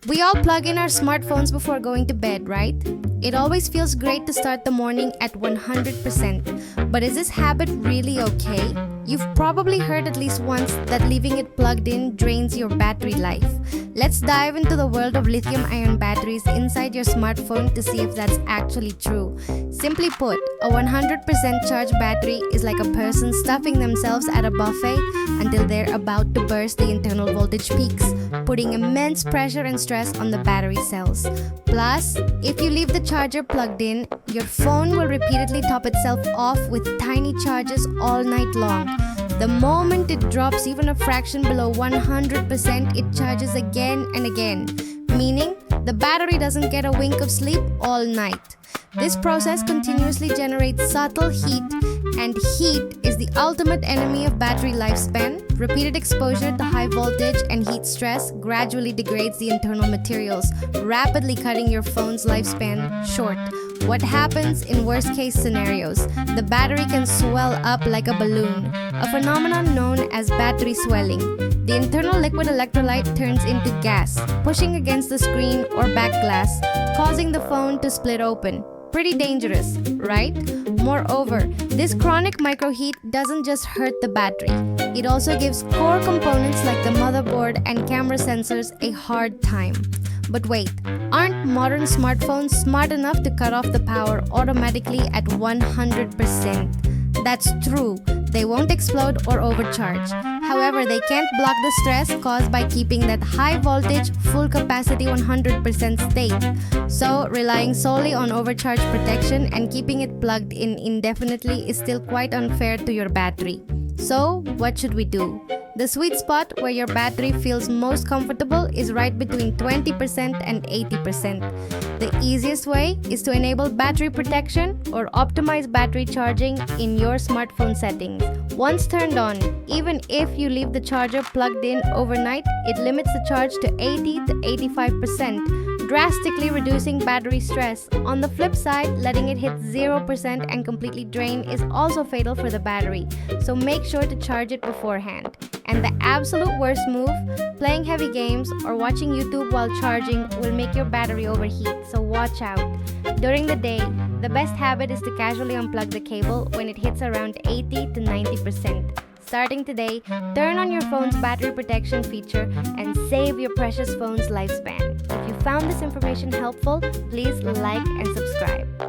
We all plug in our smartphones before going to bed, right? It always feels great to start the morning at 100%. But is this habit really okay? You've probably heard at least once that leaving it plugged in drains your battery life. Let's dive into the world of lithium-ion batteries inside your smartphone to see if that's actually true. Simply put, a 100% charged battery is like a person stuffing themselves at a buffet until they're about to burst the internal voltage peaks, putting immense pressure and stress on the battery cells. Plus, if you leave the charger plugged in, your phone will repeatedly top itself off with tiny charges all night long. The moment it drops even a fraction below 100%, it charges again and again, meaning the battery doesn't get a wink of sleep all night. This process continuously generates subtle heat, and heat is the ultimate enemy of battery lifespan. Repeated exposure to high voltage and heat stress gradually degrades the internal materials, rapidly cutting your phone's lifespan short. What happens in worst-case scenarios? The battery can swell up like a balloon, a phenomenon known as battery swelling. The internal liquid electrolyte turns into gas, pushing against the screen or back glass, causing the phone to split open. Pretty dangerous, right? Moreover, this chronic microheat doesn't just hurt the battery. It also gives core components like the motherboard and camera sensors a hard time. But wait, aren't modern smartphones smart enough to cut off the power automatically at 100%? That's true, they won't explode or overcharge. However, they can't block the stress caused by keeping that high voltage, full capacity 100% state. So, relying solely on overcharge protection and keeping it plugged in indefinitely is still quite unfair to your battery. So, what should we do? The sweet spot where your battery feels most comfortable is right between 20% and 80%. The easiest way is to enable battery protection or optimize battery charging in your smartphone settings. Once turned on, even if you leave the charger plugged in overnight, it limits the charge to 80 to 85%, drastically reducing battery stress. On the flip side, letting it hit 0% and completely drain is also fatal for the battery, so make sure to charge it beforehand. And the absolute worst move, playing heavy games or watching YouTube while charging will make your battery overheat, so watch out. During the day, the best habit is to casually unplug the cable when it hits around 80 to 90%. Starting today, turn on your phone's battery protection feature and save your precious phone's lifespan. If you found this information helpful, please like and subscribe.